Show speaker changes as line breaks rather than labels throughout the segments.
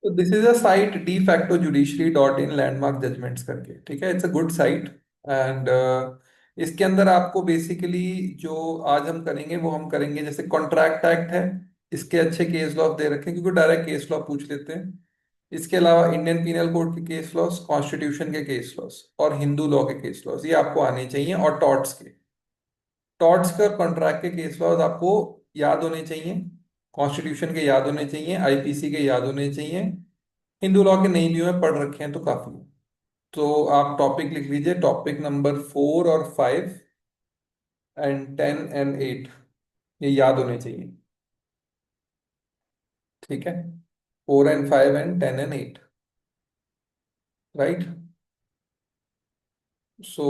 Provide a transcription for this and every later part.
तो this is a site defactoJudiciary.in landmark judgments करके, ठीक है। It's a good site. And इसके अंदर आपको बेसिकली जो आज हम करेंगे वो हम करेंगे, जैसे कॉन्ट्रैक्ट एक्ट है, इसके अच्छे केस लॉ दे रखे हैं क्योंकि डायरेक्ट केस लॉ पूछ लेते हैं। इसके अलावा इंडियन पीनल कोड के केस लॉस, कॉन्स्टिट्यूशन के केस लॉस और हिंदू लॉ के केस लॉस, ये आपको आने चाहिए। और टॉर्ट्स के और कॉन्ट्रैक्ट के केस लॉज आपको याद होने चाहिए। कॉन्स्टिट्यूशन के याद होने चाहिए, आईपीसी के याद होने चाहिए। हिंदू लॉ के नहीं भी में पढ़ रखे हैं तो काफी है। तो आप टॉपिक लिख लीजिए, टॉपिक नंबर 4 और 5 एंड 10 एंड 8, ये याद होने चाहिए। ठीक है, 4 एंड 5 एंड 10 एंड 8, राइट। सो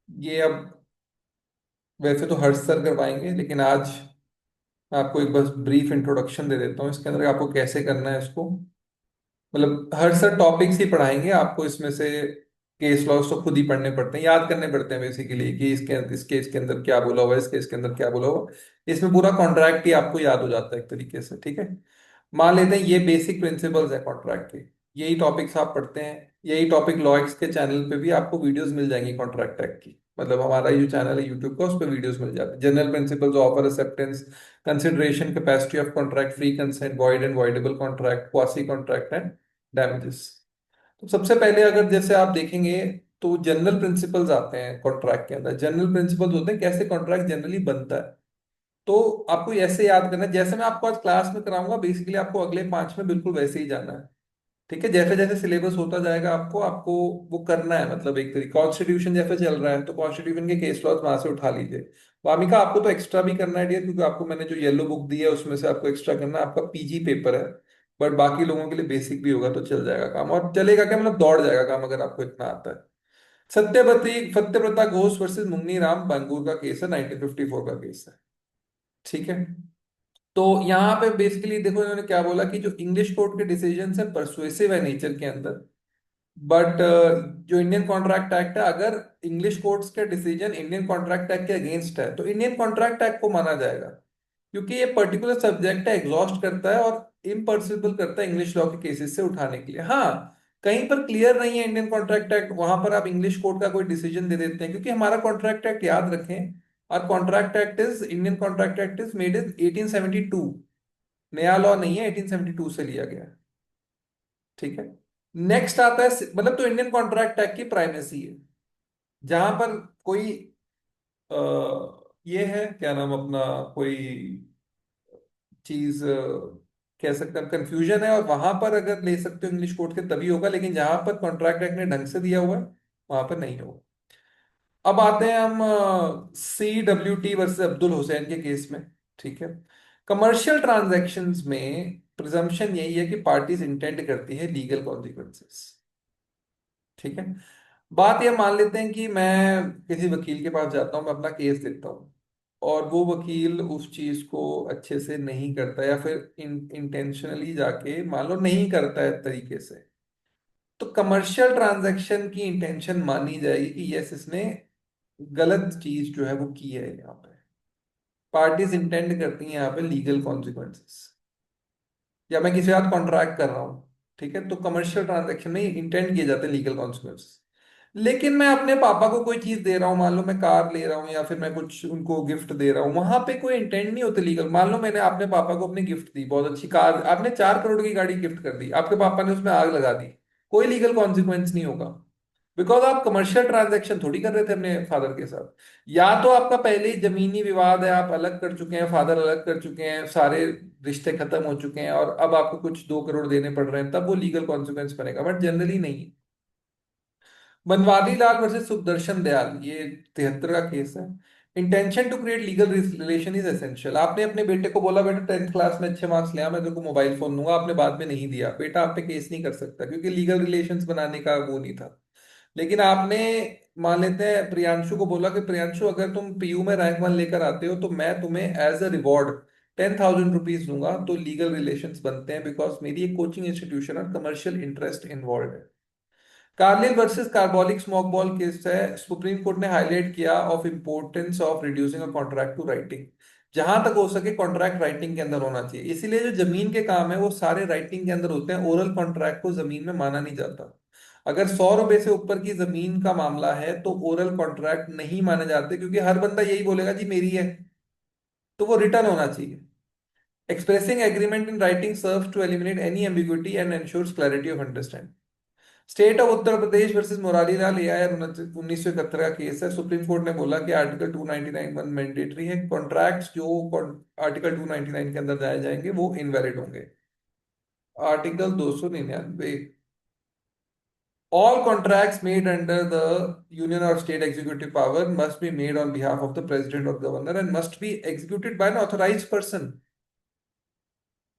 ये अब वैसे तो हर सर करवाएंगे, लेकिन आज मैं आपको एक बस ब्रीफ इंट्रोडक्शन दे देता हूँ इसके अंदर आपको कैसे करना है इसको। मतलब हर सर टॉपिक्स ही पढ़ाएंगे आपको, इसमें से केस लॉस तो खुद ही पढ़ने पड़ते हैं, याद करने पड़ते हैं बेसिकली, कि इसके इस केस के अंदर क्या बोला हुआ है, इस केस के अंदर क्या बोला हुआ है। इसमें पूरा कॉन्ट्रैक्ट ही आपको याद हो जाता है एक तरीके से, ठीक है। मान लेते हैं ये बेसिक प्रिंसिपल्स है कॉन्ट्रैक्ट के, यही टॉपिक्स आप पढ़ते हैं। यही टॉपिक लॉक्स के चैनल पे भी आपको वीडियोस मिल जाएंगी कॉन्ट्रैक्ट एक्ट की। मतलब हमारा जो चैनल है यूट्यूब का, उस पर वीडियोस मिल जाते हैं। General principles, offer acceptance, consideration, capacity of contract, free consent, void and voidable contract, quasi contract and damages. तो सबसे पहले अगर जैसे आप देखेंगे तो जनरल प्रिंसिपल्स आते हैं कॉन्ट्रैक्ट के अंदर। जनरल प्रिंसिपल्स होते हैं कैसे कॉन्ट्रैक्ट जनरली बनता है। तो आपको ऐसे याद करना है, जैसे मैं आपको आज क्लास में कराऊंगा बेसिकली आपको अगले 5 में बिल्कुल वैसे ही जाना है। ठीक है, जैसे जैसे सिलेबस होता जाएगा आपको आपको वो करना है। मतलब एक तरीके कॉन्स्टिट्यूशन जैसे चल रहा है तो कॉन्स्टिट्यूशन के केस लॉज वहां से उठा लीजिए। वामिका आपको तो एक्स्ट्रा भी करना है डियर, क्योंकि आपको मैंने जो येलो बुक दी है उसमें से आपको एक्स्ट्रा करना है, आपका पीजी पेपर है। बट बाकी लोगों के लिए बेसिक भी होगा तो चल जाएगा काम, और चलेगा क्या, मतलब दौड़ जाएगा काम अगर आपको इतना आता है। सत्यव्रता घोष वर्सेस मुन्नी राम बांगूर का केस है, 1954 का केस है। ठीक है। तो यहाँ पे बेसिकली देखो इन्होंने क्या बोला कि जो इंग्लिश कोर्ट के डिसीजन है परसुएसिव है नेचर के अंदर। बट जो इंडियन कॉन्ट्रैक्ट एक्ट है, अगर इंग्लिश कोर्ट्स के डिसीजन इंडियन कॉन्ट्रैक्ट एक्ट के अगेंस्ट है तो इंडियन कॉन्ट्रैक्ट एक्ट को माना जाएगा, क्योंकि ये पर्टिकुलर सब्जेक्ट है, एग्जॉस्ट करता है और इम्पॉसिबल करता है इंग्लिश लॉ के केसेस से उठाने के लिए। हाँ, कहीं पर क्लियर नहीं है इंडियन कॉन्ट्रैक्ट एक्ट, वहां पर आप इंग्लिश कोर्ट का कोई डिसीजन दे देते हैं, क्योंकि हमारा कॉन्ट्रैक्ट एक्ट याद रखें, और contract act is Indian contract act is made in 1872। नया लॉ नहीं है, 1872 से लिया गया है। ठीक है। नेक्स्ट आता है मतलब तो इंडियन कॉन्ट्रैक्ट एक्ट की प्राइमेसी है, जहां पर कोई ये है क्या नाम अपना, कोई चीज कह सकते हैं कंफ्यूजन है, और वहां पर अगर ले सकते हो इंग्लिश कोर्ट के तभी होगा, लेकिन जहां पर कॉन्ट्रैक्ट एक्ट ने ढंग से दिया हुआ है वहां पर नहीं होगा। अब आते हैं हम CWT वर्सेस अब्दुल हुसैन के केस में। ठीक है। कमर्शियल ट्रांजैक्शंस में प्रिजम्पशन यही है कि पार्टीज इंटेंड करती है लीगल कॉन्सिक्वेंसेस। ठीक है। बात ये मान लेते हैं कि मैं किसी वकील के पास जाता हूँ, मैं अपना केस देता हूँ, और वो वकील उस चीज को अच्छे से नहीं करता, या फिर इंटेंशनली जाके मान लो नहीं करता है तरीके से, तो कमर्शियल ट्रांजैक्शन की इंटेंशन मानी जाएगी कि यस इसने गलत चीज जो है वो की है। यहाँ पे पार्टीज इंटेंड करती हैं यहाँ पे लीगल कॉन्सिक्वेंसेस, या मैं किसी के साथ कॉन्ट्रैक्ट कर रहा हूँ, ठीक है, तो कमर्शियल ट्रांजैक्शन में इंटेंड किए जाते हैं लीगल कॉन्सिक्वेंसेस। लेकिन मैं अपने पापा को कोई चीज दे रहा हूँ, मान लो मैं कार ले रहा हूँ या फिर मैं कुछ उनको गिफ्ट दे रहा हूँ, वहां पे कोई इंटेंट नहीं होती लीगल। मान लो मैंने अपने पापा को अपनी गिफ्ट दी, बहुत अच्छी कार, आपने 4 करोड़ की गाड़ी गिफ्ट कर दी, आपके पापा ने उसमें आग लगा दी, कोई लीगल कॉन्सिक्वेंस नहीं होगा, बिकॉज आप कमर्शियल ट्रांजैक्शन थोड़ी कर रहे थे अपने फादर के साथ। या तो आपका पहले ही जमीनी विवाद है, आप अलग कर चुके हैं, फादर अलग कर चुके हैं, सारे रिश्ते खत्म हो चुके हैं, और अब आपको कुछ 2 करोड़ देने पड़ रहे हैं, तब वो लीगल कॉन्सिक्वेंस बनेगा, बट जनरली नहीं। बनवारी लाल वर्सेस सुदर्शन दयाल, ये 73 का केस है। Intention to create legal relation is essential. आपने अपने बेटे को बोला बेटा 10th क्लास में अच्छे मार्क्स ले आ, मैं तेरे को मोबाइल फोन दूंगा, आपने बाद में नहीं दिया, बेटा आप पे केस नहीं कर सकता क्योंकि लीगल रिलेशंस बनाने का वो नहीं था। लेकिन आपने मान लेते हैं प्रियांशु को बोला कि प्रियांशु अगर तुम पीयू में रैंक 1 लेकर आते हो तो मैं तुम्हें एज अ रिवॉर्ड 10,000 रुपीज दूंगा, तो लीगल रिलेशंस बनते हैं, बिकॉज मेरी एक कोचिंग इंस्टीट्यूशन और कमर्शियल इंटरेस्ट इन्वॉल्व है। Carlill versus Carbolic Smoke Ball case है, सुप्रीम कोर्ट ने हाईलाइट किया of importance of reducing a contract to writing. जहां तक हो सके कॉन्ट्रैक्ट राइटिंग के अंदर होना चाहिए। इसीलिए जो जमीन के काम है वो सारे राइटिंग के अंदर होते हैं, ओरल कॉन्ट्रैक्ट को जमीन में माना नहीं जाता। अगर 100 रुपए से ऊपर की जमीन का मामला है तो ओरल कॉन्ट्रैक्ट नहीं माने जाते, क्योंकि हर बंदा यही बोलेगा जी मेरी है, तो वो रिटर्न होना चाहिए। Expressing agreement in writing serves to eliminate any ambiguity and ensures clarity of understanding. State of Uttar Pradesh versus Murari Lal AIR 1971 का केस है। सुप्रीम कोर्ट ने बोला कि आर्टिकल 299 वन मैंडेटरी है, कॉन्ट्रैक्ट्स जो आर्टिकल 299 के अंदर जाए जाएंगे वो इनवैलिड होंगे। Article 299, all contracts made under the union or state executive power must be made on behalf of the president or governor and must be executed by an authorized person।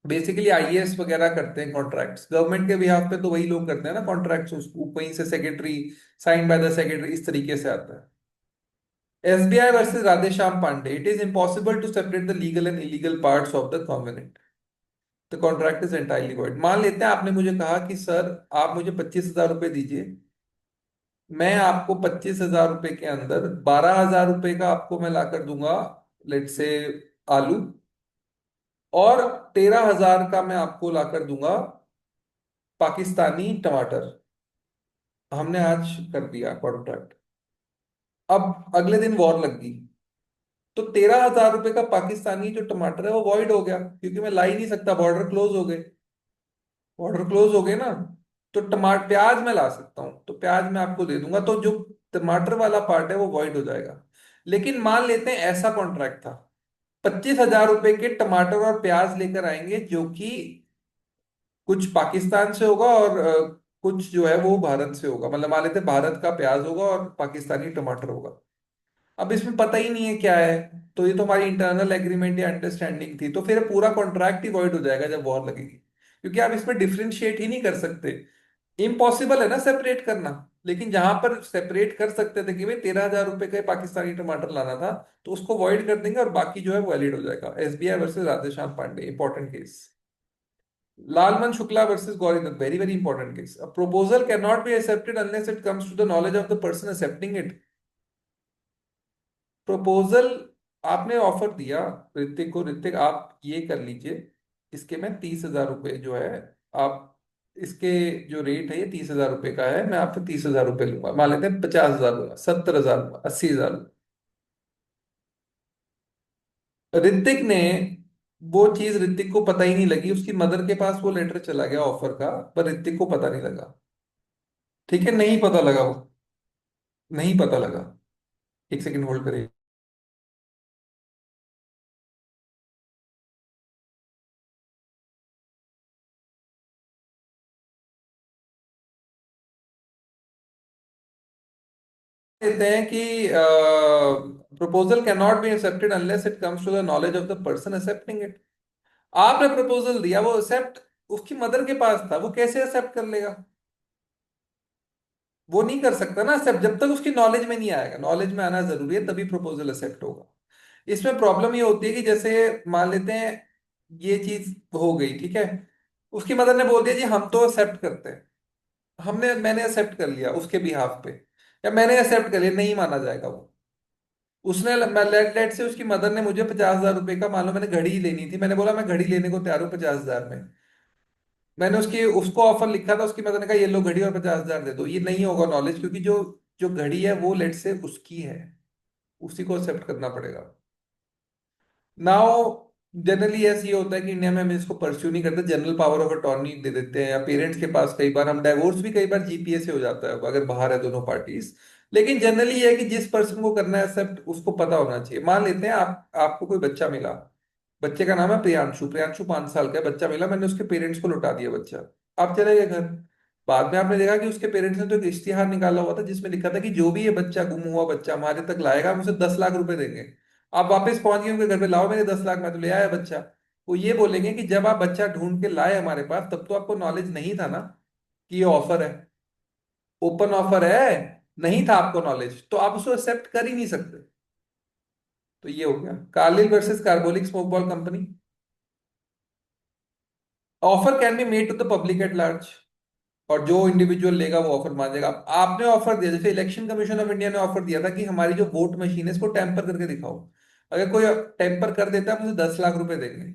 Basically IAS वगैरह करते हैं contracts government के behalf पे, तो वही लोग करते हैं ना कॉन्ट्रैक्ट्स, उसको वहीं से secretary, sign by the secretary, इस तरीके से आता है। SBI versus Radheshyam Pandey, it is impossible to separate the legal and illegal parts of the covenant, the contract is entirely void. मान लेते हैं आपने मुझे कहा कि सर आप मुझे 25,000 रुपए दीजिए, मैं आपको 25,000 रुपए के अंदर 12,000 रुपए का आपको मैं लाकर दूंगा, लेट से आलू, और 13,000 का मैं आपको लाकर दूंगा पाकिस्तानी टमाटर। हमने आज कर दिया कॉन्ट्रैक्ट। अब अगले दिन वॉर लग गई, तो 13,000 रुपए का पाकिस्तानी जो टमाटर है वो वॉइड हो गया, क्योंकि मैं ला ही नहीं सकता, बॉर्डर क्लोज हो गए। बॉर्डर क्लोज हो गए ना, तो टमाटर प्याज मैं ला सकता हूं, तो प्याज मैं आपको दे दूंगा, तो जो टमाटर वाला पार्ट है वो वॉइड हो जाएगा। लेकिन मान लेते हैं ऐसा कॉन्ट्रैक्ट था, 25,000 रुपए के टमाटर और प्याज लेकर आएंगे, जो कि कुछ पाकिस्तान से होगा और कुछ जो है वो भारत से होगा, मतलब मान लेते हैं भारत का प्याज होगा और पाकिस्तानी टमाटर होगा। अब इसमें पता ही नहीं है क्या है, तो ये तो हमारी इंटरनल एग्रीमेंट या अंडरस्टैंडिंग थी, तो फिर पूरा कॉन्ट्रैक्ट ही वॉइड हो जाएगा जब वॉर लगेगी, क्योंकि आप इसमें डिफरेंशिएट ही नहीं कर सकते। इम्पॉसिबल है ना सेपरेट करना। लेकिन जहां पर सेपरेट कर सकते थे कि भाई 13,000 रुपए का पाकिस्तानी टमाटर लाना था, तो उसको वॉइड कर देंगे और बाकी जो है वैलिड हो जाएगा। SBI versus Radheshyam Pandey, important case. Lalman Shukla versus Gauri Dutt, very very important case. A proposal cannot be accepted unless it comes to the knowledge of the person accepting it। Proposal, आपने ऑफर दिया ऋतिक को, ऋतिक आप ये कर लीजिए, इसके मैं 30,000 रुपए जो है, आप इसके जो रेट है ये 30,000 रुपए का है, मैं आपसे 30,000 रुपए लूंगा, मान लेते हैं 50,000 लूंगा, 70,000 लूंगा, 80,000। ऋतिक ने वो चीज, ऋतिक को पता ही नहीं लगी, उसकी मदर के पास वो लेटर चला गया ऑफर का, पर ऋतिक को पता नहीं लगा। ठीक है, नहीं पता लगा वो, नहीं पता लगा। एक सेकंड होल्ड करिए। कहते हैं कि proposal cannot be accepted unless it comes to the knowledge of the person accepting it. आपने प्रपोजल दिया, वो एक्सेप्ट उसकी मदर के पास था, वो कैसे एक्सेप्ट कर लेगा? वो नहीं कर सकता ना एक्सेप्ट जब तक उसकी नॉलेज में नहीं आएगा, नॉलेज में आना जरूरी है तभी प्रपोजल एक्सेप्ट होगा। इसमें प्रॉब्लम ये होती है कि जैसे मान लेते हैं ये चीज हो गई, ठीक है, उसकी मदर ने बोल दिया जी हम तो एक्सेप्ट करते हैं, मैंने एक्सेप्ट कर लिया उसके बिहाफ पे, या मैंने एक्सेप्ट कर लिया, नहीं माना जाएगा वो। उसने लेट लेट से उसकी मदर ने मुझे 50,000 रुपए का, मान लो मैंने घड़ी लेनी थी, मैंने बोला मैं घड़ी लेने को तैयार हूँ 50,000 में, मैंने उसकी उसको ऑफर लिखा था, उसकी मदर ने कहा ये लो घड़ी और 50,000 दे दो, ये नहीं होगा नॉलेज, क्योंकि जो जो घड़ी है वो लेट से उसकी है, उसी को एक्सेप्ट करना पड़ेगा। नाउ जनरली ऐसे ये होता है कि इंडिया में हम इसको परस्यू नहीं करते, जनरल पावर ऑफ अटॉर्नी दे देते हैं, या पेरेंट्स के पास कई बार हम डाइवोर्स भी कई बार जीपीए से हो जाता है अगर बाहर है दोनों पार्टीज। लेकिन जनरली ये है कि जिस पर्सन को करना है एक्सेप्ट, उसको पता होना चाहिए। मान लेते हैं आपको कोई बच्चा मिला, बच्चे का नाम है प्रियांशु, प्रियांशु 5 साल का है, बच्चा मिला, मैंने उसके पेरेंट्स को लौटा दिया बच्चा, आप चले गए घर। बाद में आपने देखा कि उसके पेरेंट्स ने तो एक इश्तिहार निकाला हुआ था जिसमें लिखा था कि जो भी ये बच्चा, गुम हुआ बच्चा हमारे तक लाएगा हम उसे 10 लाख रुपए देंगे। आप वापस पहुंच गए उनके घर पे, लाओ मेरे 10 लाख, मैं तो ले आया बच्चा। वो ये बोलेंगे कि जब आप बच्चा ढूंढ के लाए हमारे पास, तब तो आपको नॉलेज नहीं था ना कि ये ऑफर है, ओपन ऑफर है, नहीं था आपको नॉलेज, तो आप उसको एक्सेप्ट कर ही नहीं सकते। तो ये हो गया Carlill versus Carbolic Smoke Ball company. Offer can be made to the public at large, और जो इंडिविजुअल लेगा वो ऑफर मान जाएगा। आपने ऑफर दिया, जैसे इलेक्शन कमीशन ऑफ इंडिया ने ऑफर दिया था कि हमारी जो वोट मशीन है इसको टैंपर करके दिखाओ। अगर कोई टेम्पर कर देता है मुझे 10 लाख रुपए देंगे।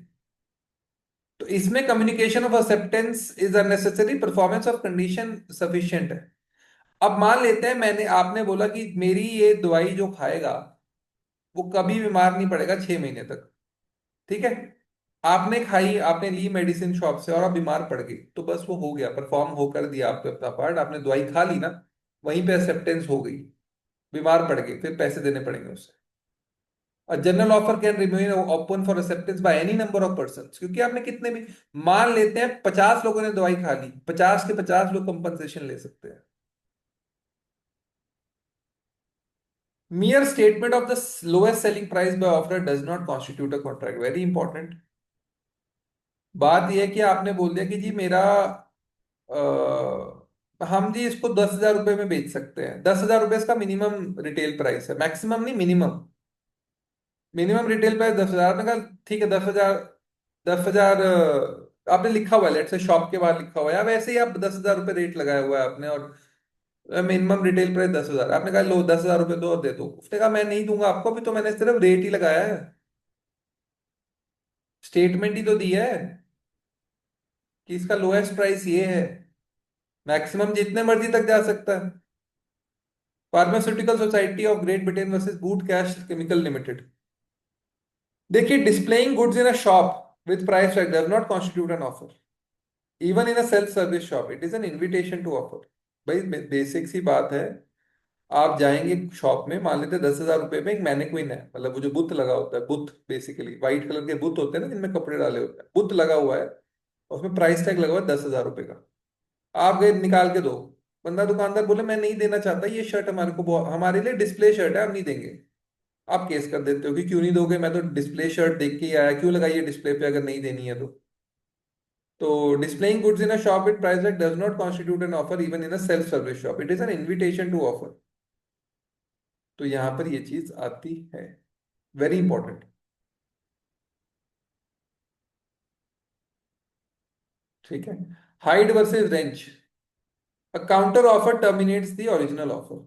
तो इसमें communication of acceptance is unnecessary, performance of condition sufficient है। अब मान लेते हैं मैंने आपने बोला कि मेरी ये दवाई जो खाएगा वो कभी बीमार नहीं पड़ेगा 6 महीने तक। ठीक है। आपने खाई, आपने ली मेडिसिन शॉप से और आप बीमार पड़ गई, तो बस वो हो गया, परफॉर्म हो कर दिया आपने अपना पार्ट, आपने दवाई खा ली ना, वहीं पे एक्सेप्टेंस हो गई। बीमार पड़ गई फिर पैसे देने पड़ेंगे उससे। General offer can remain open for acceptance by any number of person, क्योंकि आपने कितने भी, मान लेते हैं 50 लोगों ने दवाई खा ली, 50 के 50 लोग कंपनसेशन ले सकते हैं। Mere statement of the lowest selling price by offer does not constitute a contract. Very important। बात यह है कि आपने बोल दिया कि जी मेरा हम जी इसको 10,000 रुपए में बेच सकते हैं। 10,000 रुपए इसका मिनिमम रिटेल प्राइस है, मैक्सिमम नहीं, मिनिमम। Minimum retail price 10,000। आपने कहा ठीक है 10,000। 10,000 आपने लिखा हुआ है, लेट से शॉप के बाहर लिखा हुआ है, या वैसे ही आप 10,000 रुपये रेट लगाया हुआ है आपने, और मिनिमम रिटेल प्राइस 10,000। आपने कहा लो 10,000 रुपये दो और दे दो। उसने कहा मैं नहीं दूंगा आपको, अभी तो मैंने सिर्फ रेट ही लगाया है, स्टेटमेंट ही तो दी है कि इसका लोएस्ट प्राइस ये है, मैक्सिमम जितने मर्जी तक जा सकता है। Pharmaceutical society of Great Britain versus Boot cash chemical limited. देखिए, displaying goods in a shop with price tag does not constitute an offer even in a self service shop, it is an invitation to offer. भाई basic सी बात है। आप जाएंगे shop में, मान लेते 10,000 रुपए में एक मैनेक्विन है, मतलब वो जो बुत लगा होता है, बुत बेसिकली व्हाइट कलर के बुत होते हैं ना जिनमें कपड़े डाले होते हैं, बुत लगा हुआ है, और उसमें प्राइस टैग लगा हुआ है 10,000 रुपए का। आप गए निकाल के दो, बंदा दुकानदार बोले मैं नहीं देना चाहता, ये शर्ट हमारे को हमारे लिए डिस्प्ले शर्ट है, हम नहीं देंगे। आप केस कर देते हो कि क्यों नहीं दोगे, मैं तो डिस्प्ले शर्ट देख के ही आया, क्यों लगाइए डिस्प्ले पे अगर नहीं देनी है तो displaying goods in a shop with price tag does not constitute an offer even in a self service shop, it is an invitation to offer. तो यहां पर ये चीज आती है, वेरी इंपॉर्टेंट। ठीक है। Hide versus range. A counter offer terminates the original offer.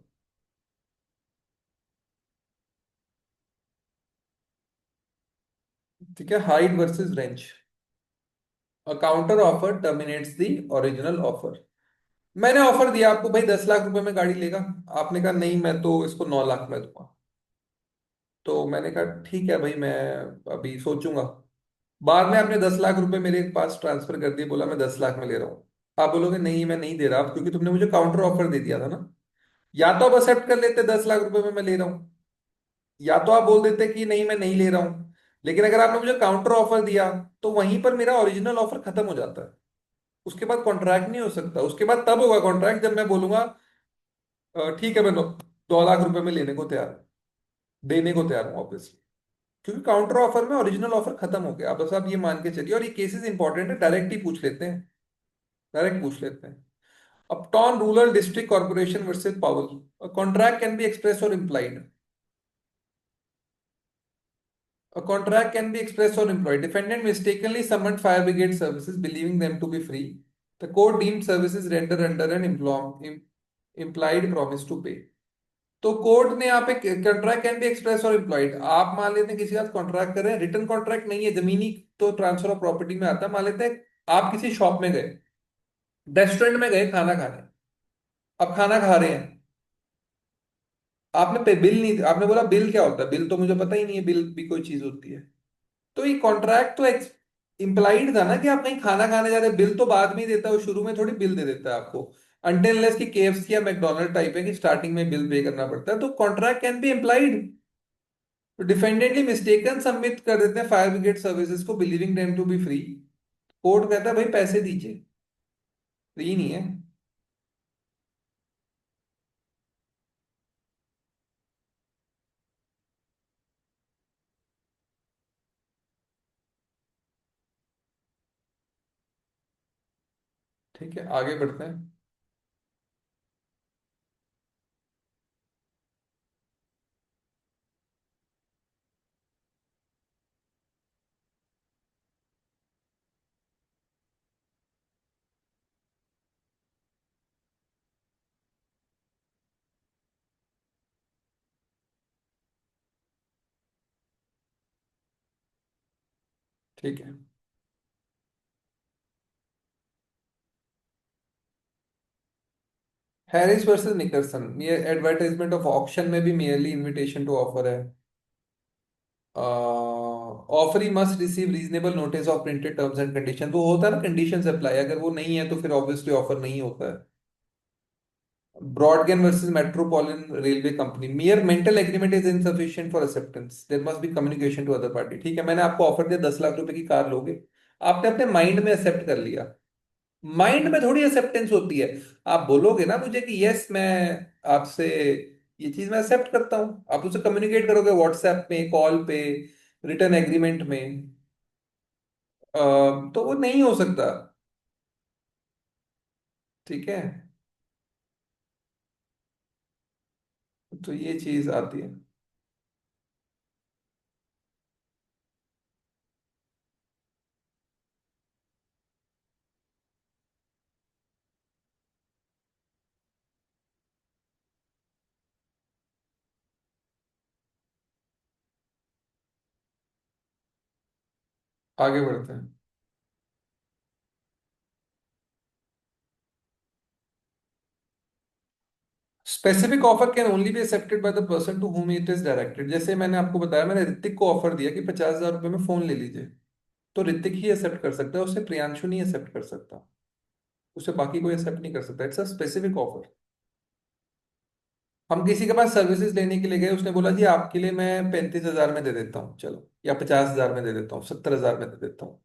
ठीक है, hide versus range. A counter offer terminates the original offer. मैंने ऑफर दिया आपको भाई 10 लाख रुपए में गाड़ी लेगा। आपने कहा नहीं मैं तो इसको 9 लाख में दूंगा। तो मैंने कहा ठीक है भाई, मैं अभी सोचूंगा। बाद में आपने 10 लाख रुपए मेरे पास ट्रांसफर कर दिए, बोला मैं 10 लाख में ले रहा हूँ। आप बोलोगे नहीं मैं नहीं दे रहा, आप क्योंकि तुमने मुझे काउंटर ऑफर दे दिया था ना। या तो आप एक्सेप्ट कर लेते 10 लाख रुपए में मैं ले रहा हूँ, या तो आप बोल देते कि नहीं मैं नहीं ले रहा हूँ। लेकिन अगर आपने मुझे काउंटर ऑफर दिया तो वहीं पर मेरा ओरिजिनल ऑफर खत्म हो जाता है। उसके बाद कॉन्ट्रैक्ट नहीं हो सकता, उसके बाद तब होगा कॉन्ट्रैक्ट जब मैं बोलूंगा ठीक है मैं 2 लाख रुपए में लेने को तैयार हूं, देने को तैयार हूं ऑब्वियसली। क्योंकि काउंटर ऑफर में ओरिजिनल ऑफर खत्म हो गया, बस आप ये मान के चलिए। और ये केसेस इंपॉर्टेंट है, डायरेक्ट ही पूछ लेते हैं, डायरेक्ट पूछ लेते हैं। अपटॉन रूरल डिस्ट्रिक्ट कॉर्पोरेशन वर्सेस पावल। कॉन्ट्रैक्ट कैन बी एक्सप्रेस और implied. A contract can be expressed or implied. Defendant mistakenly summoned fire brigade services, believing them to be free. The court deemed services rendered under an implied promise to pay. तो court ने यहाँ पे contract can be express और employed, आप मान लेते हैं किसी का कॉन्ट्रैक्ट कर रहे हैं, रिटर्न कॉन्ट्रैक्ट नहीं है, जमीनी तो ट्रांसफर ऑफ प्रॉपर्टी में आता है। मान लेते हैं आप किसी शॉप में गए, रेस्टोरेंट में गए खाना खाने, अब खाना खा रहे हैं, आपने पे बिल नहीं, आपने बोला बिल क्या होता है, बिल तो मुझे पता ही नहीं है बिल भी कोई चीज होती है। तो ये कॉन्ट्रैक्ट तो इम्प्लाइड था ना कि आप कहीं खाना खाने जा रहे हैं, बिल तो बाद में ही देता है, वो शुरू में थोड़ी बिल दे देता है आपको। अनटिल अनलेस कि केएफसी या मैकडोनल्ड टाइप है कि स्टार्टिंग में बिल पे करना पड़ता है, तो कॉन्ट्रैक्ट कैन बी इम्प्लाइड। तो डिफेंडेंटली मिस्टेकन सबमिट कर देते हैं फायर ब्रिगेड सर्विसेज को, believing them to be free. Court कहता है भाई पैसे दीजिए, फ्री नहीं है। ठीक है, आगे बढ़ते हैं। ठीक है। हैरिस वर्सेस निकलसन, ये एडवर्टाइजमेंट ऑफ ऑक्शन में भी मेयरली इनविटेशन टू ऑफर है। Offer he must receive reasonable notice of printed terms and condition, वो होता है ना कंडीशंस अप्लाई, अगर वो नहीं है तो फिर ऑब्वियसली ऑफर नहीं होता है। Brogden versus metropolitan railway company, mere mental agreement is insufficient for acceptance, there must be communication to other party. ठीक है, मैंने आपको ऑफर दिया 10 लाख रुपए की कार लोगे, आपने अपने माइंड में एक्सेप्ट कर लिया। माइंड में थोड़ी एक्सेप्टेंस होती है। आप बोलोगे ना मुझे कि यस मैं आपसे ये चीज मैं एक्सेप्ट करता हूं, आप उसे कम्युनिकेट करोगे व्हाट्सएप पे, कॉल पे, रिटर्न एग्रीमेंट में। तो वो नहीं हो सकता। ठीक है, तो ये चीज आती है। आगे बढ़ते हैं। Specific offer can only be accepted by the person to whom it is directed, जैसे मैंने आपको बताया, मैंने ऋतिक को ऑफर दिया कि 50,000 रुपये में फोन ले लीजिए, तो ऋतिक ही एक्सेप्ट कर सकता है, उससे प्रियांशु नहीं एक्सेप्ट कर सकता, उसे बाकी कोई एक्सेप्ट नहीं कर सकता। It's a specific offer. हम किसी के पास सर्विसेज लेने के लिए गए, उसने बोला जी आपके लिए मैं 35,000 में दे देता हूँ चलो, या 50,000 में दे देता हूँ, 70,000 में दे देता हूँ,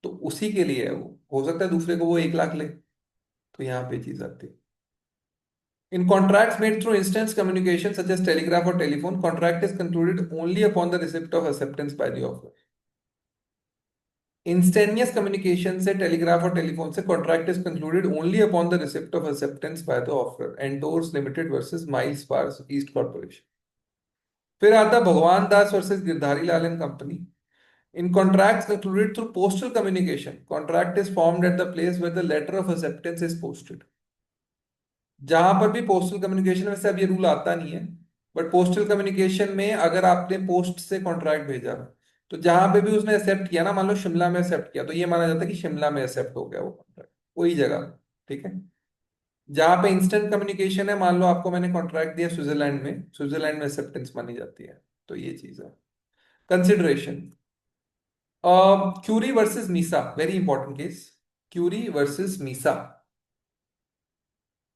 तो उसी के लिए है वो, हो सकता है दूसरे को वो 1 लाख ले। तो यहाँ पे चीज आती है। In contracts made through instant communication such as telegraph or telephone, contract is concluded only upon the receipt of acceptance by the offer. Instantaneous communication से, टेलीग्राफ और टेलीफोन से, contract is concluded only upon the receipt of acceptance by the offer. Entores limited versus Miles Far East corporation. फिर आता है Bhagwan Das versus Girdhari Lal and company. In contracts concluded through postal communication, contract is formed at the place where the letter of acceptance is posted. जहां पर भी postal communication, वैसे अब ये rule आता नहीं है, बट पोस्टल कम्युनिकेशन में अगर आपने पोस्ट से कॉन्ट्रैक्ट भेजा, तो जहां पे भी उसने एक्सेप्ट किया ना, मान लो शिमला में एक्सेप्ट किया, तो ये माना जाता है कि शिमला में एक्सेप्ट हो गया वो कॉन्ट्रैक्ट, वही जगह। ठीक है। जहां पे इंस्टेंट कम्युनिकेशन है, मान लो आपको मैंने कॉन्ट्रैक्ट दिया स्विट्जरलैंड में, स्विट्जरलैंड में एक्सेप्टेंस मानी जाती है। तो ये चीज है। Consideration, Currie versus Misa, very important case. Currie versus Misa.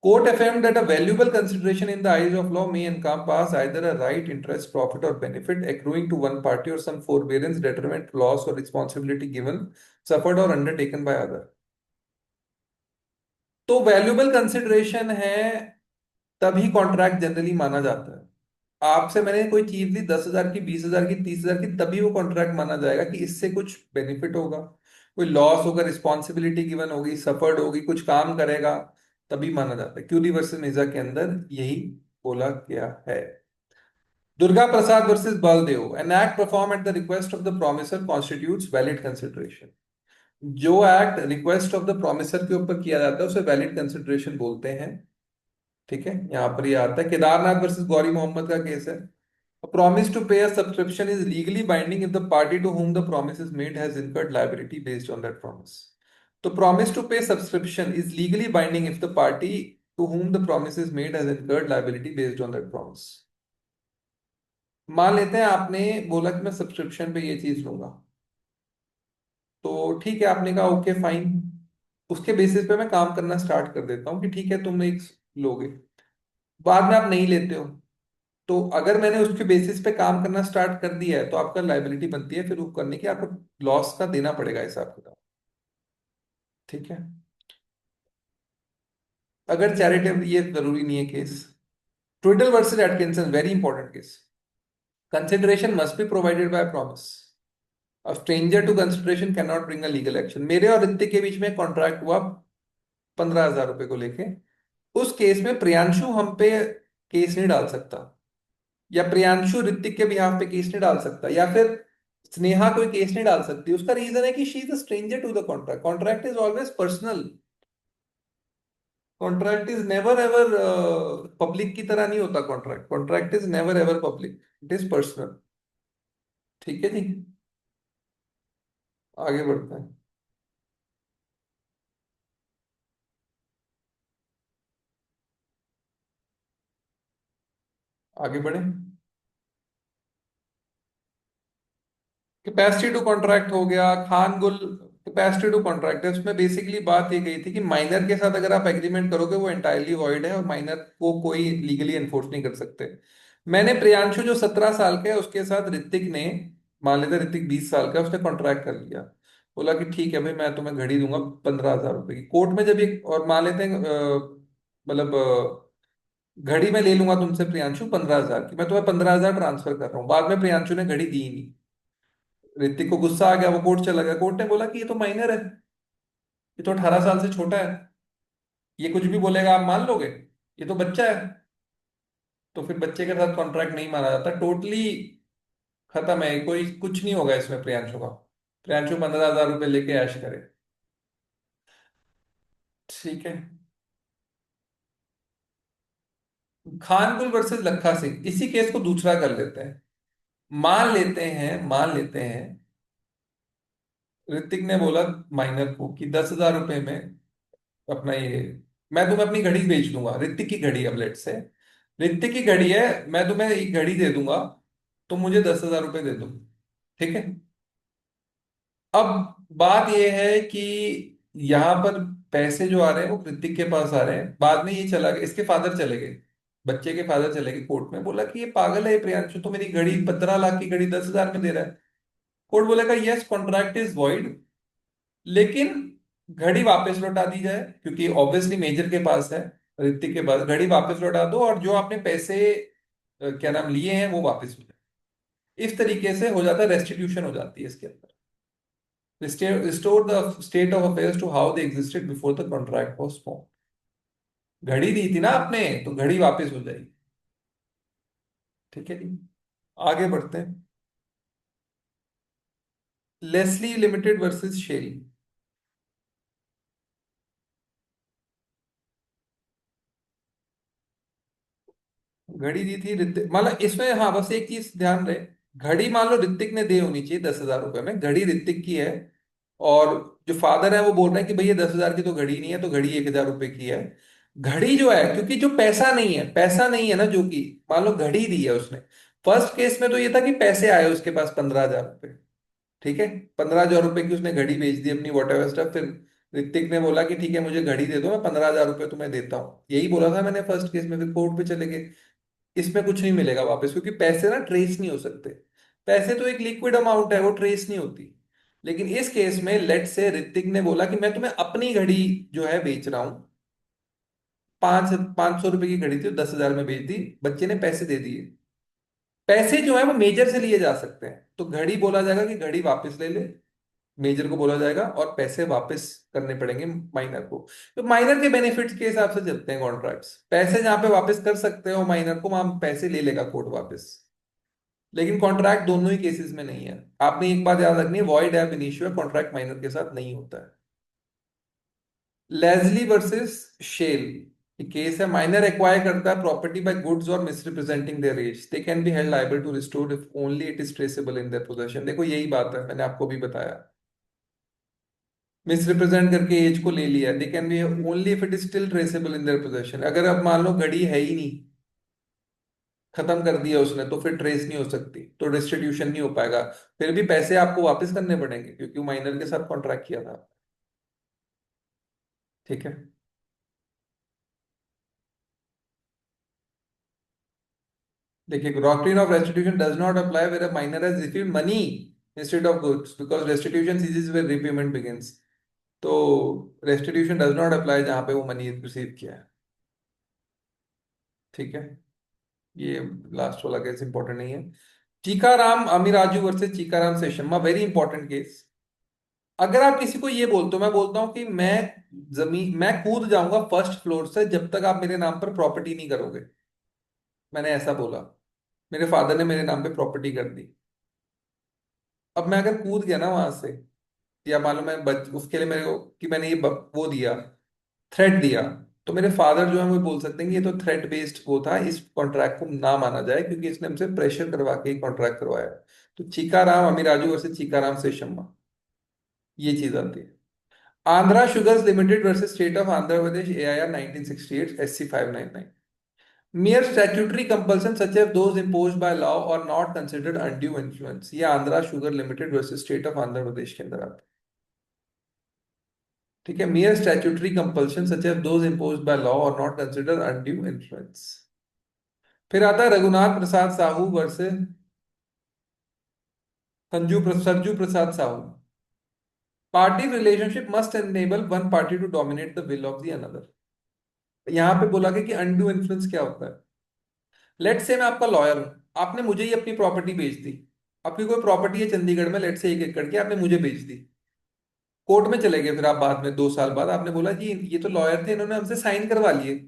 Court affirmed that a valuable consideration in the eyes of law may encompass either a right, interest, profit, or benefit accruing to one party or some forbearance, detriment, loss, or responsibility given, suffered, or undertaken by other. तो valuable consideration है तभी contract generally माना जाता है। आपसे मैंने कोई चीज ली 10,000 की, 20,000 की, 30,000 की, तभी वो कॉन्ट्रैक्ट माना जाएगा कि इससे कुछ बेनिफिट होगा, कोई लॉस होगा, रिस्पॉन्सिबिलिटी गिवन होगी, सफर्ड होगी, कुछ काम करेगा, तभी माना जाता है। क्यूरी वर्सेस मिर्जा के अंदर यही बोला गया है। Durga Prasad versus Baldev, an act perform at the request of the promisor constitutes valid consideration. जो act request of the promisor के ऊपर किया जाता है उसे वैलिड कंसिडरेशन बोलते हैं। ठीक है, यहां पर ये आता है। केदारनाथ वर्सेस गौरी मोहम्मद का केस है। A promise to pay a subscription is legally binding if the party to whom the promise is made has incurred liability based on that promise. तो promise to pay subscription is legally binding if the party to whom the promise is made has incurred liability based on that promise. मान लेते हैं आपने बोला कि मैं subscription पे ये चीज लूंगा, तो ठीक है, आपने कहा ओके फाइन, उसके बेसिस पे मैं काम करना स्टार्ट कर देता हूँ कि ठीक है तुम एक लोगे, बाद में आप नहीं लेते हो, तो अगर मैंने उसके बेसिस पे काम करना स्टार्ट कर दिया है तो आपका लाइबिलिटी बनती है फिर वो करने की, आपको लॉस का देना पड़ेगा हिसाब किताब। ठीक है। अगर चैरिटेबल, ये जरूरी नहीं है case. Tweddle versus Atkinson, very important case. Consideration must be provided by promise. A stranger to consideration can not bring a legal action. मेरे और ऋतिक के बीच में कॉन्ट्रैक्ट हुआ 15,000 रुपए को लेके, उस केस में प्रियांशु हम पे केस नहीं डाल सकता, या प्रियांशु ऋतिक के बिहाफ पे केस नहीं डाल सकता, या फिर स्नेहा कोई केस नहीं डाल सकती। उसका रीजन है कि she is a stranger to the contract. Contract is always personal. Contract is never ever public की तरह नहीं होता। Contract contract is never ever public, it is personal. ठीक है जी। आगे बढ़ते हैं। आगे बढ़े। कैपेसिटी टू कॉन्ट्रैक्ट हो गया, खान गुल। कैपेसिटी टू कॉन्ट्रैक्ट है, उसमें बेसिकली बात ये कही थी कि माइनर के साथ अगर आप एग्रीमेंट करोगे वो एंटायरली वॉइड है और माइनर को कोई लीगली एनफोर्स नहीं कर सकते। मैंने प्रियांशु जो 17 साल का है उसके साथ ऋतिक ने, मान लेते ऋतिक 20 साल का है, उसने कॉन्ट्रैक्ट कर लिया। बोला कि ठीक है भाई, मैं तुम्हें घड़ी दूंगा 15,000 रुपए की। कोर्ट में जब एक और मान लेते हैं मतलब घड़ी मैं ले लूंगा तुमसे प्रियांशु 15,000 की, मैं तुम्हें 15,000 ट्रांसफर कर रहा हूँ, बाद में प्रियांशु ने घड़ी दी ही नहीं। ऋतिक को गुस्सा आ गया, वो कोर्ट चला गया। कोर्ट ने बोला कि ये तो माइनर है, ये तो 18 साल से छोटा है, ये कुछ भी बोलेगा आप मान लोगे, ये तो बच्चा है। तो फिर बच्चे के साथ कॉन्ट्रैक्ट नहीं माना जाता, टोटली खत्म है, कोई कुछ नहीं होगा इसमें प्रियांशु का। प्रियांशु 15,000 रुपये लेके ऐश करे। ठीक है। खानकुल वर्सेस लखा सिंह, इसी केस को दूसरा कर लेते हैं। मान लेते हैं ऋतिक ने बोला माइनर को कि 10,000 रुपये में अपना ये, मैं तुम्हें अपनी घड़ी बेच दूंगा, ऋतिक की घड़ी, अब लेट से ऋतिक की घड़ी है, मैं तुम्हें एक घड़ी दे दूंगा, तुम मुझे 10,000 रुपये दे दो। ठीक है। अब बात यह है कि यहाँ पर पैसे जो आ रहे हैं वो ऋतिक के पास आ रहे हैं, बाद में ये चला गया, इसके फादर चले गए, बच्चे के फादर चले गए कोर्ट में, बोला कि ये पागल है ये प्रियांशु, तो मेरी घड़ी 15 लाख की घड़ी 10,000 में दे रहा है। कोर्ट बोलेगा यस कॉन्ट्रैक्ट इज वॉइड, लेकिन घड़ी वापस लौटा दी जाए, क्योंकि ऑब्वियसली मेजर के पास है, ऋतिक के पास, घड़ी वापस लौटा दो और जो आपने पैसे क्या नाम लिए हैं वो वापस हो जाए। इस तरीके से हो जाता है, रेस्टिट्यूशन हो जाती है इसके अंदर। Restore the state of affairs to how they existed before the contract was form. घड़ी दी थी ना आपने, तो घड़ी वापस हो जाएगी। ठीक है जी। आगे बढ़ते हैं। Leslie Limited versus Sheill. घड़ी दी थी ऋतिक, मतलब इसमें हाँ बस एक चीज ध्यान रहे, घड़ी मान लो ऋतिक ने दे होनी चाहिए 10,000 रुपए में, घड़ी ऋतिक की है, और जो फादर है वो बोल रहे हैं कि भैया 10,000 की तो घड़ी नहीं है, तो घड़ी 1,000 रुपए की है। घड़ी जो है, क्योंकि जो पैसा नहीं है ना, जो कि मान लो घड़ी दी है उसने। फर्स्ट केस में तो ये था कि पैसे आए उसके पास 15,000 रुपए। ठीक है। 15,000 रुपए की उसने घड़ी बेच दी अपनी वॉट एवर स्टफ, फिर ऋतिक ने बोला कि ठीक है मुझे घड़ी दे दो, मैं 15,000 रुपए तुम्हें देता हूँ, यही बोला था मैंने फर्स्ट केस में, फिर कोर्ट पे चले गए। इसमें कुछ नहीं मिलेगा वापस, क्योंकि पैसे ना ट्रेस नहीं हो सकते। पैसे तो एक लिक्विड अमाउंट है, वो ट्रेस नहीं होती। लेकिन इस केस में लेट से ऋतिक ने बोला कि मैं तुम्हें अपनी घड़ी जो है बेच रहा हूं, 500 रुपए की घड़ी थी, 10,000 में बेच दी, बच्चे ने पैसे दे दिए। पैसे जो है वो मेजर से लिए जा सकते हैं, तो घड़ी बोला जाएगा कि घड़ी वापस ले ले, मेजर को बोला जाएगा और पैसे वापस करने पड़ेंगे माइनर को। तो माइनर के बेनिफिट्स के हिसाब से चलते हैं कॉन्ट्रैक्ट्स, पैसे जहां पे वापस कर सकते हो माइनर को, वहां पैसे ले लेगा कोर्ट वापस। लेकिन कॉन्ट्रैक्ट दोनों ही केसेस में नहीं है। आपने एक बात याद रखनी है, वॉइड एब इनिशियो कॉन्ट्रैक्ट माइनर के साथ नहीं होता है। लेजली वर्सेस शेल केस है, माइनर एक्वायर करता है प्रॉपर्टी बाय गुड्स और misrepresenting their age, they can be held liable to restore if only it is traceable in their possession. देखो यही बात है, मैंने आपको भी बताया, मिसरिप्रेजेंट करके एज को ले लिया, दे can B only if it is still traceable in their possession. अगर अब मान लो घड़ी है ही नहीं, खत्म कर दिया उसने, तो फिर ट्रेस नहीं हो सकती, तो डिस्ट्रीब्यूशन नहीं हो पाएगा। फिर भी पैसे आपको वापस करने पड़ेंगे, क्योंकि वो माइनर के साथ कॉन्ट्रैक्ट किया था। ठीक है। देखिए, doctrine of restitution does not apply where a minor has received money instead of goods because restitution ceases where repayment begins. तो रेस्टिट्यूशन डज नॉट अप्लाई जहां पे वो मनी रिसीव किया है। ठीक है। ये लास्ट वाला केस इंपॉर्टेंट नहीं है। चीकाराम अमीराजू वर्सेस चीकाराम सेशम्मा, वेरी इंपॉर्टेंट केस। अगर आप किसी को ये बोलते हो, मैं बोलता हूं कि मैं कूद जाऊंगा फर्स्ट फ्लोर से जब तक आप मेरे नाम पर प्रॉपर्टी नहीं करोगे, मैंने ऐसा बोला, मेरे फादर ने मेरे नाम पे प्रॉपर्टी कर दी। अब मैं अगर कूद गया ना वहां से, या मालूम मैं उसके लिए मेरे को कि मैंने ये वो दिया, थ्रेट दिया, तो मेरे फादर जो है वो बोल सकते हैं कि ये तो थ्रेट बेस्ड वो था, इस कॉन्ट्रैक्ट को ना माना जाए क्योंकि इसने हमसे प्रेशर करवा के ही कॉन्ट्रैक्ट करवाया है। तो चीकाराम अमीराजू वर्सेस चीकाराम से शम्मा। ये चीज आती है। Andhra sugars limited versus state of Andhra Pradesh, AIR 1968, SC 599। Mere statutory compulsion such as those imposed by law or not considered undue influence, ये Andhra sugar limited versus state of Andhra Pradesh के अंदर आता है। ठीक है, mere statutory compulsion such as those imposed by law or not considered undue influence। फिर आता है Raghunath Prasad Sahu versus Sarju Prasad Sahu. Party relationship must enable one party to dominate the will of the another. यहां पे बोला गया कि अनडू इन्फ्लुएंस क्या होता है। लेट से मैं आपका लॉयर हूं, आपने मुझे ही अपनी प्रॉपर्टी बेच दी। आपकी कोई प्रॉपर्टी है चंडीगढ़ में, लेट से 1 एकड़ की, आपने मुझे बेच दी। कोर्ट में चले गए, फिर आप बाद में 2 साल बाद आपने बोला जी ये तो लॉयर थे, इन्होंने हमसे साइन करवा लिए।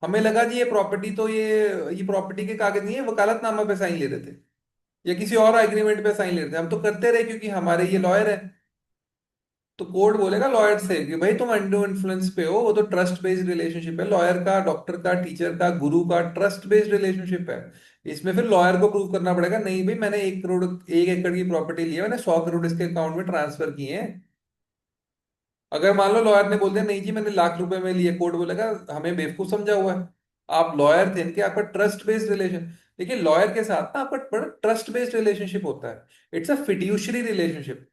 हमें लगा जी ये प्रॉपर्टी तो ये प्रॉपर्टी के कागज नहीं है, वकालतनामा पे साइन ले रहे थे या किसी और एग्रीमेंट पे साइन ले रहे थे, हम तो करते रहे क्योंकि हमारे ये लॉयर है। तो कोर्ट बोलेगा लॉयर से कि भाई तुम अंडर इन्फ्लुएंस पे हो, वो तो ट्रस्ट बेस्ड रिलेशनशिप है, लॉयर का, डॉक्टर का, टीचर का, गुरु का ट्रस्ट बेस्ड रिलेशनशिप है। इसमें फिर लॉयर को प्रूव करना पड़ेगा, नहीं भाई मैंने 1 करोड़ 1 एकड़ की प्रॉपर्टी ली है, मैंने 100 करोड़ इसके अकाउंट में ट्रांसफर किए हैं। अगर मान लो लॉयर ने बोल दिया नहीं जी मैंने लाख रुपए में लिए, कोर्ट बोलेगा हमें बेवकूफ समझा हुआ है, आप लॉयर थे इनके, आपका ट्रस्ट बेस्ड रिलेशन। देखिए लॉयर के साथ ना आपका बड़ा ट्रस्ट बेस्ड रिलेशनशिप होता है। It's a fiduciary relationship,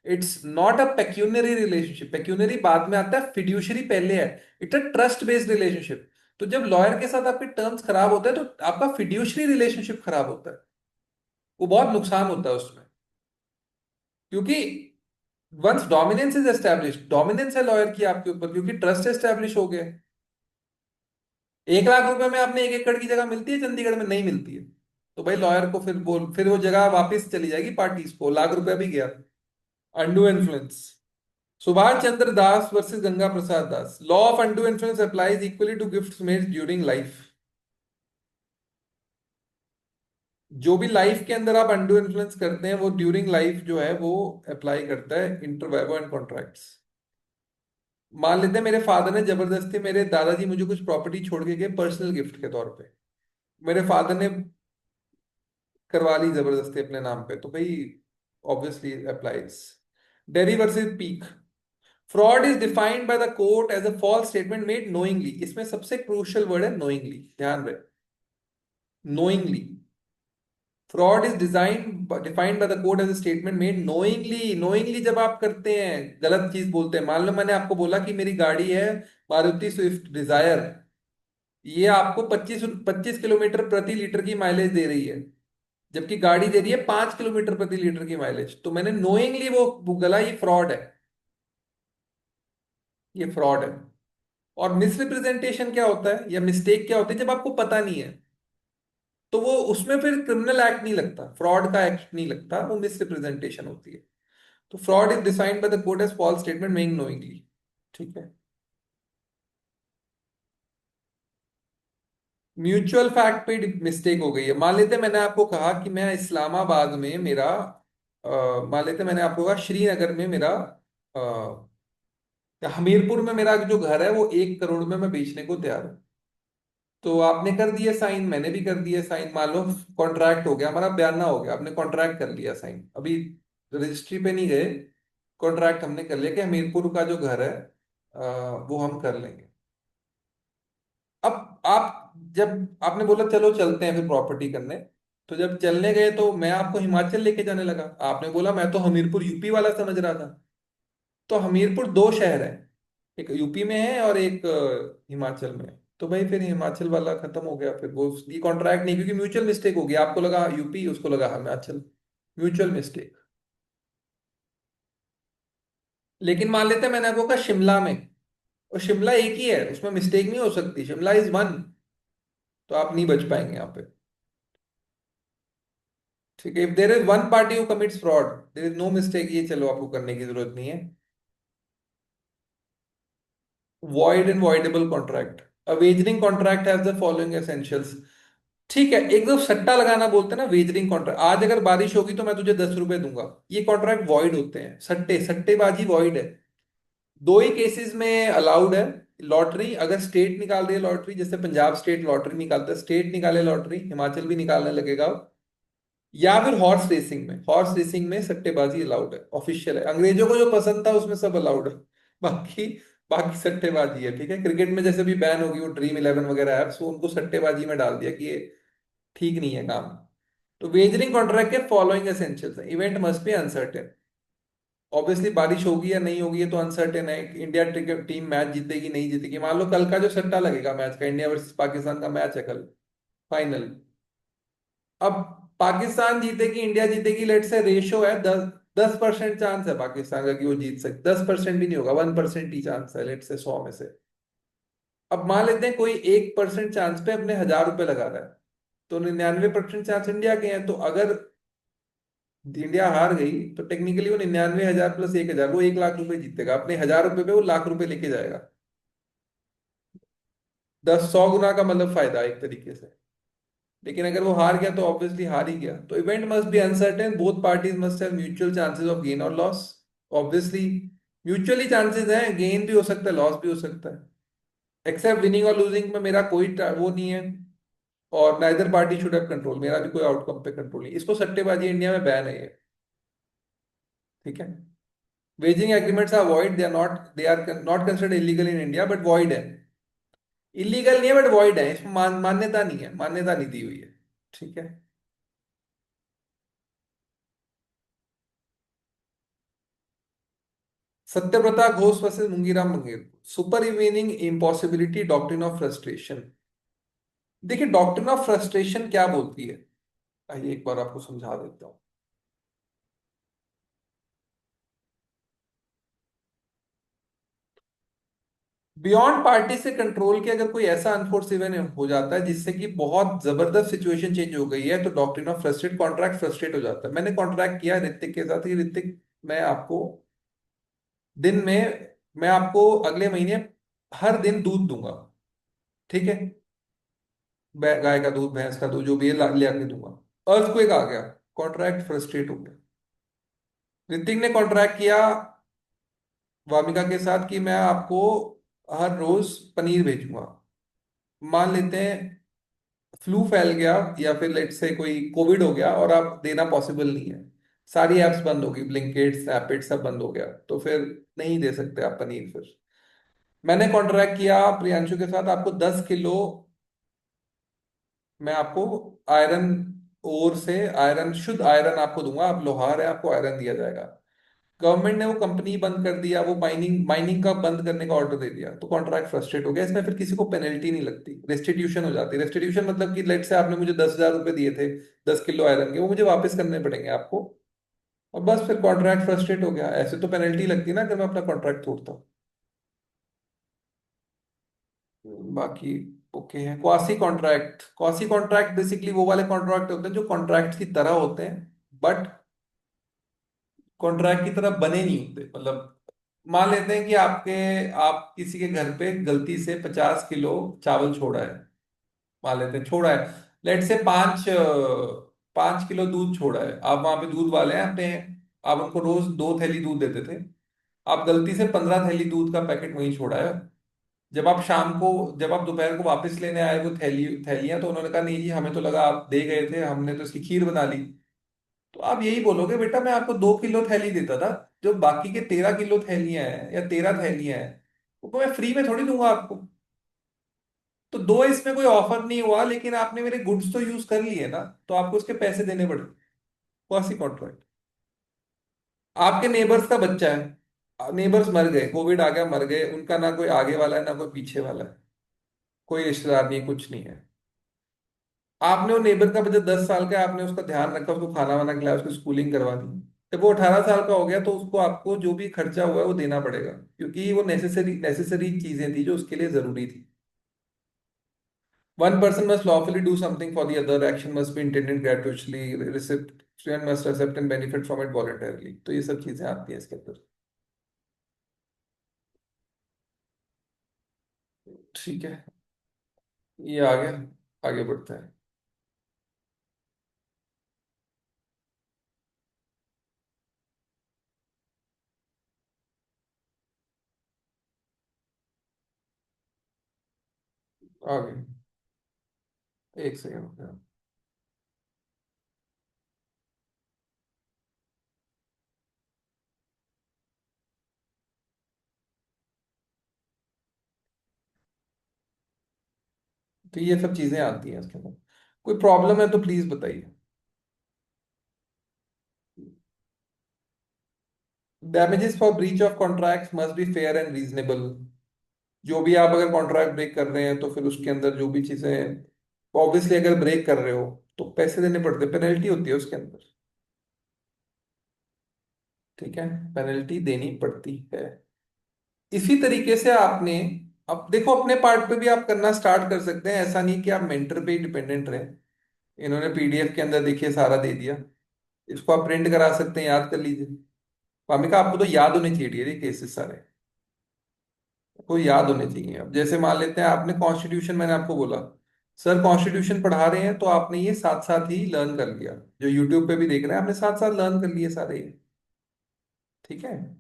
it's not a pecuniary relationship. Pecuniary बाद में आता है, फिड्यूशरी पहले है। It's a trust based relationship. तो जब लॉयर के साथ आपके टर्म्स खराब होते हैं तो आपका फिड्यूशरी रिलेशनशिप खराब होता है, वो बहुत नुकसान होता है उसमें। क्योंकि once dominance is establish, dominance है लॉयर की आपके ऊपर, क्योंकि ट्रस्ट एस्टेब्लिश हो गया। 1 लाख रुपए में आपने 1 एकड़ की जगह मिलती है चंडीगढ़ में, नहीं मिलती है। तो भाई लॉयर को फिर वो जगह वापस चली जाएगी पार्टीज को, लाख रुपया भी गया। Undue influence. Subhash Chandra Das versus Ganga Prasad Das, law of undue influence applies equally to gifts made during life. जो भी लाइफ के अंदर आप अनडू इन्फ्लुएंस करते हैं वो ड्यूरिंग लाइफ जो है वो अप्लाई करता है इंटर वाइवा एंड कॉन्ट्रैक्ट्स। मान लेते हैं मेरे फादर ने जबरदस्ती, मेरे दादाजी मुझे कुछ प्रॉपर्टी छोड़ के गए पर्सनल गिफ्ट के तौर पे, मेरे फादर ने करवा ली जबरदस्ती अपने नाम पे, तो भाई obviously applies. Derry versus Peek, fraud is defined by the court as a false statement made knowingly. इसमें सबसे क्रूशियल वर्ड है नोइंगली, ध्यान रहे, knowingly. Fraud is design defined by the court as a statement made knowingly. Knowingly जब आप करते हैं, गलत चीज बोलते हैं, मान लो मैंने आपको बोला कि मेरी गाड़ी है मारुति स्विफ्ट डिजायर, ये आपको 25 25 किलोमीटर प्रति लीटर की माइलेज दे रही है, जबकि गाड़ी दे रही है 5 किलोमीटर प्रति लीटर की माइलेज, तो मैंने नोइंगली वो गला, ये फ्रॉड है, ये फ्रॉड है। और मिसरिप्रेजेंटेशन क्या होता है या मिस्टेक क्या होती है, जब आपको पता नहीं है तो वो उसमें फिर क्रिमिनल एक्ट नहीं लगता, फ्रॉड का एक्ट नहीं लगता, वो मिसरिप्रेजेंटेशन होती है। तो fraud is defined by the court as false statement making knowingly. ठीक है। म्यूचुअल फैक्ट पे मिस्टेक हो गई है। मान लेते हैं मैंने आपको कहा कि मैं इस्लामाबाद में मेरा मान लेते हैं मैंने आपको कहा श्रीनगर में मेरा हमीरपुर में मेरा जो घर है वो 1 करोड़ में मैं बेचने को तैयार हूं। तो आपने कर दिया साइन, मैंने भी कर दिया साइन, मान लो कॉन्ट्रैक्ट हो गया, हमारा बयाना हो गया, आपने कॉन्ट्रैक्ट कर लिया साइन, अभी रजिस्ट्री पे नहीं गए, कॉन्ट्रैक्ट हमने कर लिया कि हमीरपुर का जो घर है वो हम कर लेंगे। अब आप जब आपने बोला चलो चलते हैं फिर प्रॉपर्टी करने, तो जब चलने गए तो मैं आपको हिमाचल लेके जाने लगा, आपने बोला मैं तो हमीरपुर यूपी वाला समझ रहा था। तो हमीरपुर 2 शहर है, एक यूपी में है और एक हिमाचल में है। तो भाई फिर हिमाचल वाला खत्म हो गया, फिर वो ये कॉन्ट्रैक्ट नहीं, क्योंकि म्यूचुअल मिस्टेक हो गया, आपको लगा यूपी, उसको लगा हिमाचल, म्यूचुअल मिस्टेक। लेकिन मान लेते हैं मैंने आपको कहा शिमला में, और शिमला एक ही है, उसमें मिस्टेक नहीं हो सकती, शिमला इज वन, तो आप नहीं बच पाएंगे यहाँ पे। ठीक है, if there is one party who commits fraud there is no mistake, ये चलो आपको करने की जरूरत नहीं है। Void and voidable contract, a wagering contract has the following essentials. ठीक है, एक दो सट्टा लगाना बोलते हैं ना वेजरिंग कॉन्ट्रैक्ट, आज अगर बारिश होगी तो मैं तुझे 10 रुपए दूंगा, ये कॉन्ट्रैक्ट वॉइड होते हैं, सट्टेबाजी वॉइड है। दो ही केसेस में अलाउड है, लॉटरी, अगर स्टेट निकाल रही है लॉटरी, जैसे पंजाब स्टेट लॉटरी निकालता है, स्टेट निकाले लॉटरी, हिमाचल भी निकालने लगेगा, या फिर हॉर्स रेसिंग में सट्टेबाजी अलाउड है, ऑफिशियल है, अंग्रेजों को जो पसंद था उसमें सब अलाउड है। बाकी बाकी सट्टेबाजी है, ठीक है। क्रिकेट में जैसे भी बैन होगी वो ड्रीम इलेवन वगैरह ऐप्स, वो उनको सट्टेबाजी में डाल दिया कि ये ठीक नहीं है काम। तो वेजरिंग कॉन्ट्रैक्ट के फॉलोइंग एसेंशियल्स है, event must be uncertain. Obviously बारिश होगी या नहीं होगी ये तो अनसर्टेन है। इंडिया क्रिकेट टीम मैच जीतेगी नहीं जीतेगी, मान लो कल का जो सट्टा लगेगा मैच का, इंडिया वर्सेस पाकिस्तान का मैच है कल, फाइनल। अब पाकिस्तान जीतेगी इंडिया जीतेगी, लेट से रेशो है 10% चांस है पाकिस्तान का कि वो जीत सकते, 10% भी नहीं होगा, 1% ही चांस है लेट से 100 में से। अब मान लेते हैं कोई 1% चांस पे अपने 1000 रुपए लगा रहा है, तो 99% चांस इंडिया के हैं। तो अगर इंडिया हार गई तो टेक्निकली वो 99,000 प्लस 1,000, वो 1 लाख रुपए जीतेगा, अपने 1000 रुपए पे वो लाख रुपए लेके जाएगा। 100 गुना का मतलब फायदा एक तरीके से। लेकिन अगर वो हार गया तो ऑब्वियसली हार ही गया। तो event must be uncertain, both parties must have mutual chances of gain और लॉस। ऑब्वियसली म्यूचुअली चांसेस हैं, गेन भी हो सकता है लॉस भी हो सकता है। एक्सेप्ट विनिंग और लूजिंग में मेरा कोई वो नहीं है। और neither party should have control, मेरा भी कोई आउटकम पे कंट्रोल नहीं, इसको सट्टेबाजी इंडिया में बैन है ये, ठीक है। Wagering agreements are void, they are not considered illegal in India but void है। इलीगल नहीं है बट वॉइड है, इसमें मान्यता नहीं है, मान्यता नहीं दी हुई है, ठीक है। Satyabrata Ghosh versus Mugneeram Bangur, supervening impossibility, doctrine of frustration. देखिए डॉक्ट्रिन ऑफ फ्रस्ट्रेशन क्या बोलती है, आइए एक बार आपको समझा देता हूँ। बियॉन्ड पार्टी से कंट्रोल के अगर कोई ऐसा अनफोर्स इवेंट हो जाता है जिससे कि बहुत जबरदस्त सिचुएशन चेंज हो गई है, तो doctrine of frustrate, contract frustrate हो जाता है। मैंने कॉन्ट्रैक्ट किया ऋतिक के साथ कि ऋतिक मैं आपको दिन में मैं आपको अगले महीने हर दिन दूध दूंगा, ठीक है। गाय का दूध भैंस का दूध जो भी है ले आके दूंगा। अर्थक्वेक आ गया, कॉन्ट्रैक्ट फ्रस्ट्रेट हो गया। ऋतिक ने कॉन्ट्रैक्ट किया वामिका के साथ कि मैं आपको हर रोज पनीर भेजूंगा। मान लेते हैं फ्लू फैल गया या फिर लेट से कोई कोविड हो गया और आप देना पॉसिबल नहीं है, सारी एप्स बंद होगी, ब्लिंकिट स्नैपडील सब बंद हो गया, तो फिर नहीं दे सकते आप पनीर फिर। मैंने कॉन्ट्रैक्ट किया प्रियांशु के साथ, आपको 10 किलो मैं आपको आयरन ओर से आयरन, शुद्ध आयरन आपको दूंगा, आप लोहार है आपको आयरन दिया जाएगा। गवर्नमेंट ने वो कंपनी बंद कर दिया, वो माइनिंग माइनिंग का बंद करने का ऑर्डर दे दिया, तो कॉन्ट्रैक्ट फ्रस्ट्रेट हो गया। इसमें फिर किसी को पेनल्टी नहीं लगती, रेस्टिट्यूशन हो जाती है। रेस्टिट्यूशन मतलब कि लेट से आपने मुझे 10,000 रुपए दिए थे 10 किलो आयरन के, वो मुझे वापस करने पड़ेंगे आपको। और बस फिर कॉन्ट्रैक्ट फ्रस्ट्रेट हो गया। ऐसे तो पेनल्टी लगती ना अगर मैं अपना कॉन्ट्रैक्ट तोड़ता हूँ। बाकी ओके है। क्वासी कॉन्ट्रैक्ट बेसिकली वो वाले कॉन्ट्रैक्ट होते हैं जो कॉन्ट्रैक्ट की तरह होते हैं बट कॉन्ट्रैक्ट की तरह बने नहीं होते। मतलब मान लेते हैं कि आप किसी के घर पे गलती से 50 किलो चावल छोड़ा है, मान लेते हैं छोड़ा है, लेट से 5 किलो दूध छोड़ा है, आप वहां पे दूध वाले हैं अपने, आप उनको रोज 2 थैली दूध देते थे, आप गलती से 15 थैली दूध का पैकेट वहीं छोड़ा है। जब आप दोपहर को वापस लेने आए वो थैलियां, तो उन्होंने कहा नहीं जी हमें तो लगा आप दे गए थे, हमने तो इसकी खीर बना ली। तो आप यही बोलोगे बेटा मैं आपको 2 किलो थैली देता था, जो बाकी के 13 किलो थैलियां हैं या 13 थैलियां हैं वो मैं फ्री में थोड़ी दूंगा आपको। तो दो इसमें कोई ऑफर नहीं हुआ, लेकिन आपने मेरे गुड्स तो यूज कर लिए ना, तो आपको उसके पैसे देने पड़े। Quasi contract. आपके नेबर्स का बच्चा है, नेबर्स मर गए, कोविड आ गया मर गए, उनका ना कोई आगे वाला है ना कोई पीछे वाला है, कोई रिश्तेदार नहीं कुछ नहीं है। आपने वो नेबर का बच्चा 10 साल का है, आपने उसका ध्यान रखा, उसको खाना वाना खिलाया, उसकी स्कूलिंग करवा दी। जब वो 18 साल का हो गया तो उसको आपको जो भी खर्चा हुआ है वो देना पड़ेगा, क्योंकि वो नेसेसरी नेसेसरी चीजें थी जो उसके लिए जरूरी थी। One person must lawfully do something for the other, action must be intended gratuitously, recipient must accept and benefit from it voluntarily. तो ये सब चीजें आती हैं इसके अंदर, ठीक है। ये आ गया, आगे बढ़ते हैं। आगे एक सेकेंड। तो ये सब चीजें आती हैं इसके अंदर। कोई प्रॉब्लम है तो प्लीज बताइए। Damages for breach of contract must be fair and reasonable. जो भी आप अगर कॉन्ट्रैक्ट ब्रेक कर रहे हैं तो फिर उसके अंदर जो भी चीजें, ऑब्वियसली अगर ब्रेक कर रहे हो तो पैसे देने पड़ते हैं, पेनल्टी होती है उसके अंदर। ठीक है, पेनल्टी देनी पड़ती है। इसी तरीके से आपने, अब देखो अपने पार्ट पे भी आप करना स्टार्ट कर सकते हैं, ऐसा नहीं कि आप मेंटर पे ही डिपेंडेंट रहे। इन्होंने पीडीएफ के अंदर देखिए सारा दे दिया, इसको आप प्रिंट करा सकते हैं, याद कर लीजिए। वामिका आपको तो याद होने चाहिए ये केसेस सारे, आपको याद होने चाहिए। अब जैसे मान लेते हैं आपने कॉन्स्टिट्यूशन, मैंने आपको बोला सर कॉन्स्टिट्यूशन पढ़ा रहे हैं, तो आपने ये साथ साथ ही लर्न कर लिया, जो यूट्यूब पे भी देख रहे हैं आपने साथ साथ लर्न कर लिए सारे ये। ठीक है।